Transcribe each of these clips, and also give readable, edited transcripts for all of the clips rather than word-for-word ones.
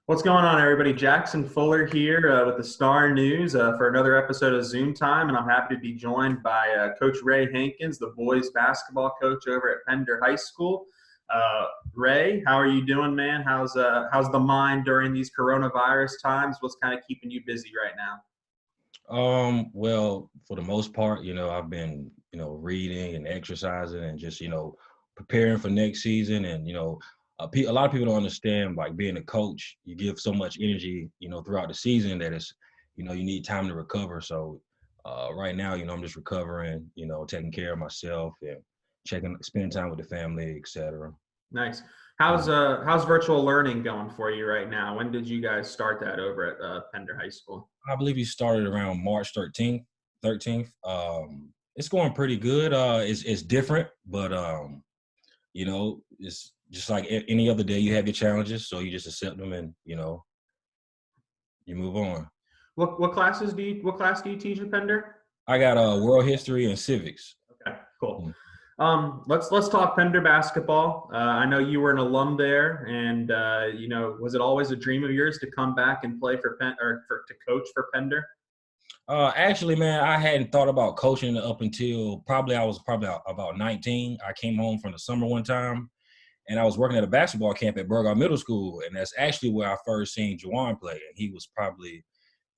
What's going on, everybody? Jackson Fuller here with the Star News for another episode of Zoom Time, and I'm happy to be joined by Coach Ray Hankins, the boys basketball coach over at Pender High School. Ray, how are you doing, man? How's the mind during these coronavirus times? What's kind of keeping you busy right now? Well, for the most part, I've been, reading and exercising and just, preparing for next season. And, a lot of people don't understand, like being a coach, you give so much energy, throughout the season that it's, you need time to recover. So right now, I'm just recovering, taking care of myself and spending time with the family, etc. Nice. How's virtual learning going for you right now? When did you guys start that over at Pender High School? I believe you started around March 13th. It's going pretty good. It's different, but it's just like any other day. You have your challenges, so you just accept them, and you move on. What class do you teach at Pender? I got world history and civics. Okay, cool. Mm. Let's talk Pender basketball. I know you were an alum there, and was it always a dream of yours to come back and play for to coach for Pender? Actually, man, I hadn't thought about coaching up until I was probably about 19. I came home from the summer one time, and I was working at a basketball camp at Burgard Middle School, and that's actually where I first seen Juwan play. And he was probably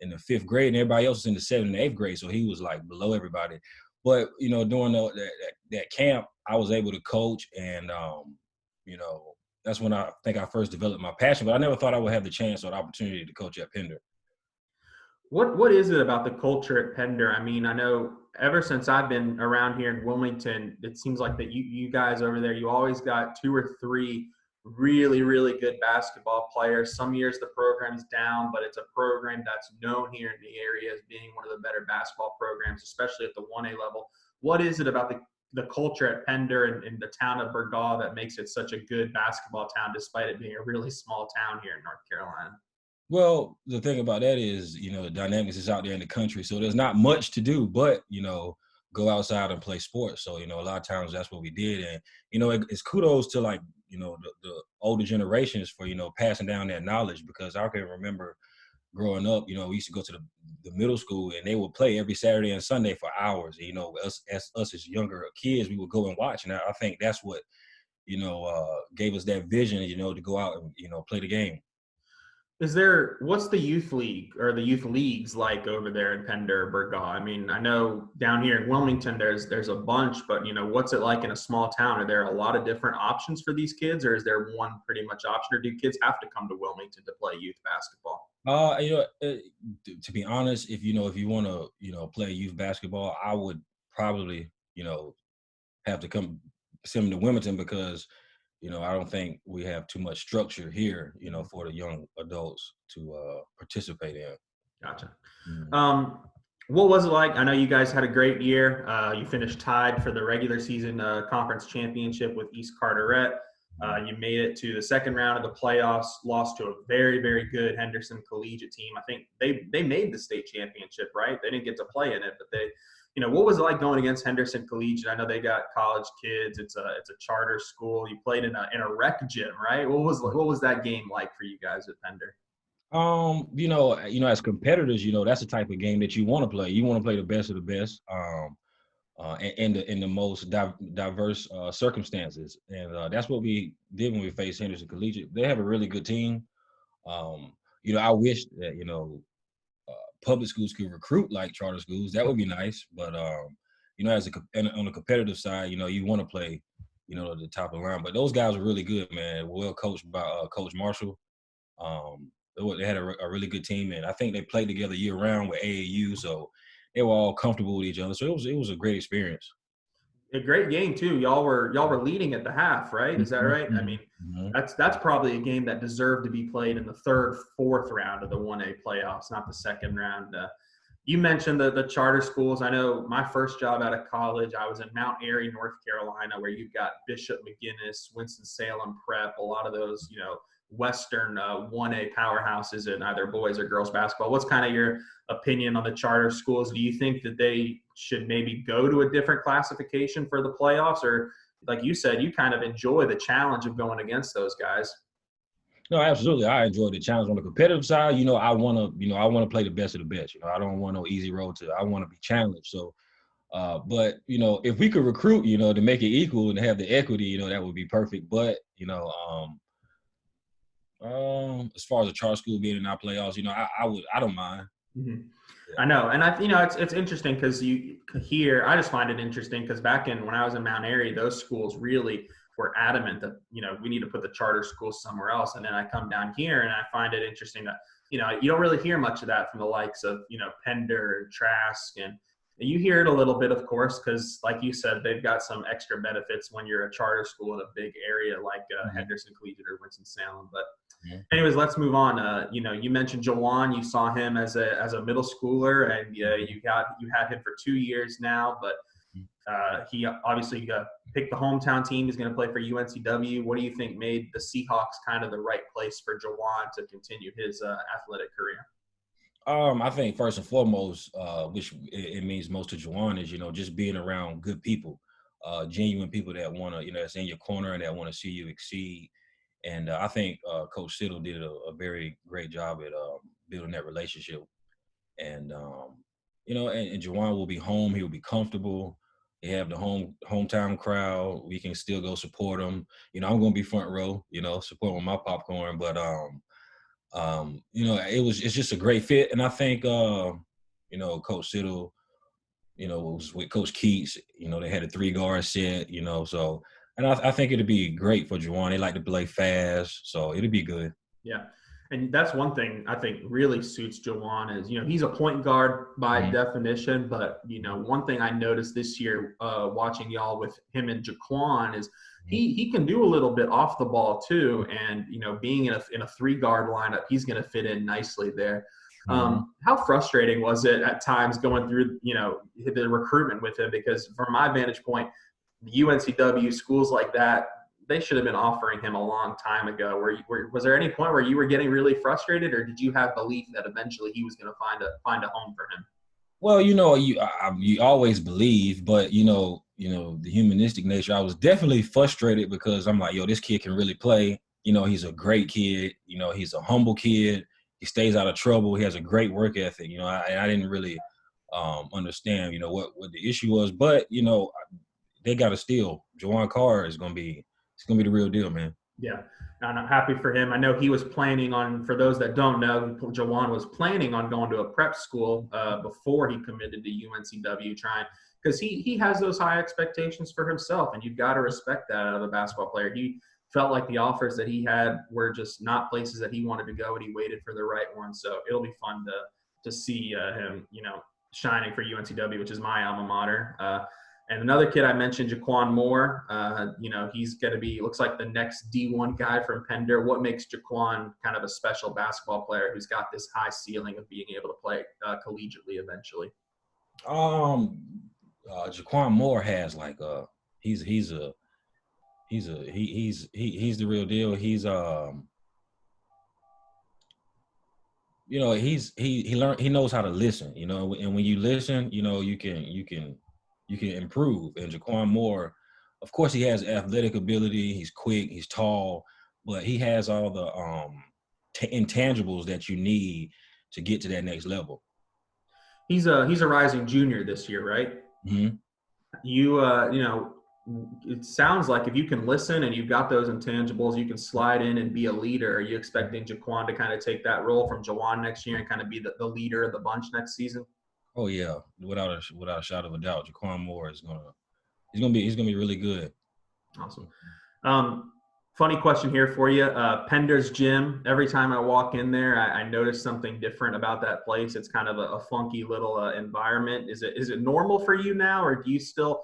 in the fifth grade, and everybody else was in the seventh and eighth grade, so he was like below everybody. But during that camp, I was able to coach, and that's when I think I first developed my passion. But I never thought I would have the chance or the opportunity to coach at Pender. What is it about the culture at Pender? I mean, I know ever since I've been around here in Wilmington, it seems like that you guys over there, you always got two or three really good basketball players. Some years the program's down, but it's a program that's known here in the area as being one of the better basketball programs, especially at the 1A level. What is it about the culture at Pender and the town of Burgaw that makes it such a good basketball town, despite it being a really small town here in North Carolina? Well, the thing about that is, the dynamics is out there in the country, so there's not much to do but, go outside and play sports. So, a lot of times that's what we did. And, it's kudos to like, the older generations for, passing down that knowledge, because I can remember growing up, we used to go to the middle school and they would play every Saturday and Sunday for hours. Us as younger kids, we would go and watch. And I think that's what, gave us that vision, to go out and, play the game. What's the youth league or the youth leagues like over there in Pender, Burgaw? I mean, I know down here in Wilmington there's a bunch, but what's it like in a small town? Are there a lot of different options for these kids, or is there one pretty much option, or do kids have to come to Wilmington to play youth basketball? To be honest, if you want to, play youth basketball, I would probably, have to send them to Wilmington, because I don't think we have too much structure here, for the young adults to participate in. Gotcha. Mm. What was it like? I know you guys had a great year. You finished tied for the regular season conference championship with East Carteret. You made it to the second round of the playoffs, lost to a very good Henderson Collegiate team. I think they made the state championship, right? They didn't get to play in it, but what was it like going against Henderson Collegiate? I know they got college kids. It's a charter school. You played in a rec gym, right? What was that game like for you guys at Pender? As competitors, that's the type of game that you want to play. You want to play the best of the best, in the most diverse circumstances, and that's what we did when we faced Henderson Collegiate. They have a really good team. I wish that public schools could recruit like charter schools. That would be nice, but on the competitive side, you want to play, at the top of the line. But those guys are really good, man. Well coached by Coach Marshall. They had a really good team, and I think they played together year round with AAU, so they were all comfortable with each other. So it was a great experience. A great game too. Y'all were leading at the half, right? Is that right? I mean, that's probably a game that deserved to be played in the third, fourth round of the 1A playoffs, not the second round. You mentioned the charter schools. I know my first job out of college, I was in Mount Airy, North Carolina, where you've got Bishop McGuinness, Winston-Salem Prep, a lot of those, Western 1A powerhouses in either boys or girls basketball. What's kind of your opinion on the charter schools? Do you think that they should maybe go to a different classification for the playoffs, or like you said, you kind of enjoy the challenge of going against those guys? No, absolutely. I enjoy the challenge on the competitive side. I want to play the best of the best. I don't want no easy road I want to be challenged. So, but if we could recruit, to make it equal and have the equity, that would be perfect. But, as far as a charter school being in our playoffs, I don't mind. Mm-hmm. I know, and it's interesting because I just find it interesting because back when I was in Mount Airy, those schools really were adamant that we need to put the charter schools somewhere else, and then I come down here and I find it interesting that you don't really hear much of that from the likes of Pender and Trask, and you hear it a little bit, of course, because like you said, they've got some extra benefits when you're a charter school in a big area like Henderson Collegiate or Winston-Salem, but. Anyways, let's move on. You mentioned Jawan. You saw him as a middle schooler, and you had him for 2 years now. But he obviously picked the hometown team. He's going to play for UNCW. What do you think made the Seahawks kind of the right place for Jawan to continue his athletic career? I think first and foremost, which it means most to Jawan, is just being around good people, genuine people that want to that's in your corner and that want to see you exceed. And I think Coach Siddle did a very great job at building that relationship. And and Jawan will be home. He will be comfortable. They have the hometown crowd. We can still go support him. I'm going to be front row. Support with my popcorn. But it's just a great fit. And I think Coach Siddle, was with Coach Keats. They had a 3-guard set. So. And I think it'd be great for Jawan. They like to play fast, so it'd be good. Yeah, and that's one thing I think really suits Jawan is he's a point guard by definition, but one thing I noticed this year watching y'all with him and Jaquan is he can do a little bit off the ball too, and being in a 3-guard lineup, he's going to fit in nicely there. How frustrating was it at times going through the recruitment with him? Because from my vantage point, the UNCW schools like that, they should have been offering him a long time ago. Was there any point where you were getting really frustrated, or did you have belief that eventually he was going to find a home for him? Well, you always believe, but the humanistic nature. I was definitely frustrated because I'm like, this kid can really play. He's a great kid. He's a humble kid. He stays out of trouble. He has a great work ethic. I didn't really understand what the issue was, but they got to steal. Jawan Carr is gonna be the real deal, man. Yeah, and I'm happy for him. I know he was planning on. For those that don't know, Jawan was planning on going to a prep school before he committed to UNCW, because he has those high expectations for himself, and you've got to respect that out of a basketball player. He felt like the offers that he had were just not places that he wanted to go, and he waited for the right one. So it'll be fun to see him, shining for UNCW, which is my alma mater. And another kid I mentioned, Jaquan Moore, he's going to be, looks like the next D1 guy from Pender. What makes Jaquan kind of a special basketball player who's got this high ceiling of being able to play collegiately eventually? Jaquan Moore has he's the real deal. He's he knows how to listen, and when you listen, you can improve. And Jaquan Moore, of course, he has athletic ability. He's quick. He's tall, but he has all the intangibles that you need to get to that next level. He's a rising junior this year, right? Mm-hmm. It sounds like if you can listen and you've got those intangibles, you can slide in and be a leader. Are you expecting Jaquan to kind of take that role from Jawan next year and kind of be the leader of the bunch next season? Oh yeah, without a shadow of a doubt, Jaquan Moore is he's gonna be really good. Awesome. Funny question here for you. Pender's Gym. Every time I walk in there, I notice something different about that place. It's kind of a funky little environment. Is it normal for you now, or do you still,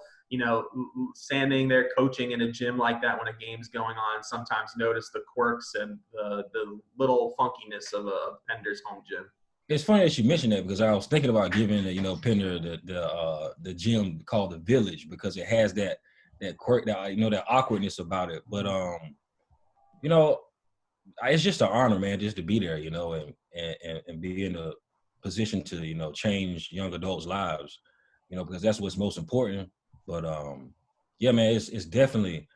standing there coaching in a gym like that when a game's going on, sometimes notice the quirks and the little funkiness of a Pender's home gym? It's funny that you mentioned that because I was thinking about giving Pender the gym called the Village because it has that quirk, that awkwardness about it. But it's just an honor, man, just to be there, and be in a position to change young adults' lives, because that's what's most important. But yeah, man, it's definitely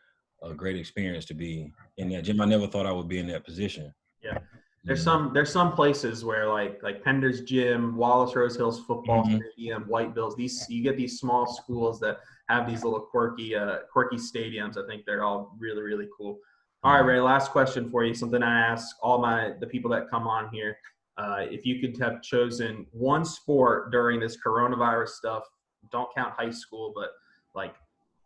a great experience to be in that gym. I never thought I would be in that position. Yeah. There's some places where like Pender's gym, Wallace Rose Hills football stadium, White Bills, you get these small schools that have these little quirky stadiums. I think they're all really, really cool. All right, Ray, last question for you. Something I ask all the people that come on here. If you could have chosen one sport during this coronavirus stuff, don't count high school, but like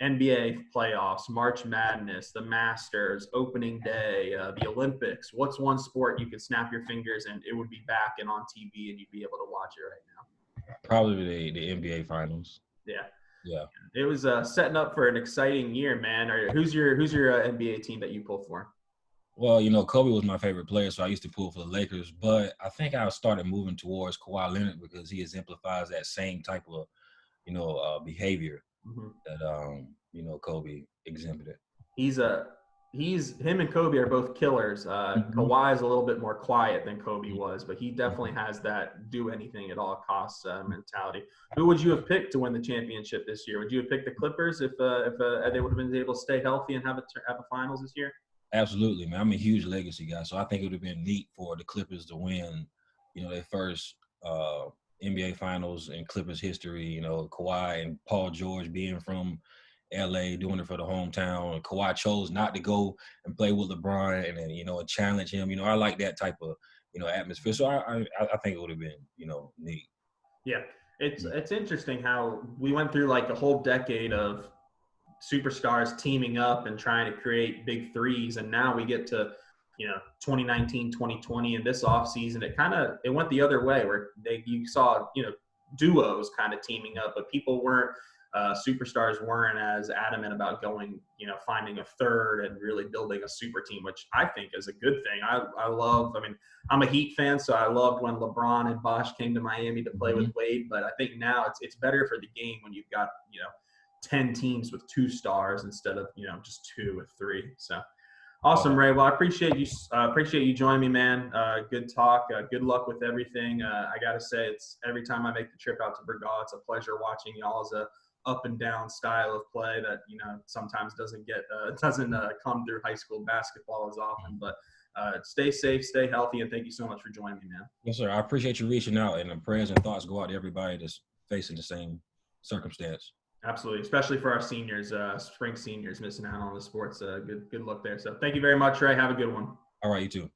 NBA playoffs, March Madness, the Masters, opening day, the Olympics. What's one sport you could snap your fingers and it would be back and on TV and you'd be able to watch it right now? Probably the NBA Finals. Yeah. It was setting up for an exciting year, man. Who's your NBA team that you pull for? Well, Kobe was my favorite player, so I used to pull for the Lakers. But I think I started moving towards Kawhi Leonard because he exemplifies that same type of, behavior that Kobe exhibited. Him and Kobe are both killers. Kawhi is a little bit more quiet than Kobe was, but he definitely has that do anything at all costs mentality. Who would you have picked to win the championship this year? Would you have picked the Clippers if they would have been able to stay healthy and have a finals this year? Absolutely, man. I'm a huge legacy guy, so I think it would have been neat for the Clippers to win, their first NBA Finals in Clippers history. Kawhi and Paul George being from LA, doing it for the hometown. And Kawhi chose not to go and play with LeBron and then, and challenge him. I like that type of, atmosphere. So I think it would have been, neat. Yeah. It's interesting how we went through like a whole decade of superstars teaming up and trying to create big threes. And now we get to, 2019, 2020, and this offseason, it went the other way where you saw, duos kind of teaming up, but people weren't, superstars weren't as adamant about going, finding a third and really building a super team, which I think is a good thing. I'm a Heat fan, so I loved when LeBron and Bosh came to Miami to play with Wade, but I think now it's better for the game when you've got, 10 teams with 2 stars instead of, just 2 with 3. So awesome, Ray. Well, I appreciate you joining me, man. Good talk. Good luck with everything. I got to say, it's every time I make the trip out to Burgaw, it's a pleasure watching y'all's up and down style of play that, sometimes doesn't come through high school basketball as often, but stay safe, stay healthy, and thank you so much for joining me, man. Yes, sir. I appreciate you reaching out, and the prayers and thoughts go out to everybody that's facing the same circumstance. Absolutely, especially for our seniors, spring seniors missing out on the sports. Good look there. So thank you very much, Ray. Have a good one. All right, you too.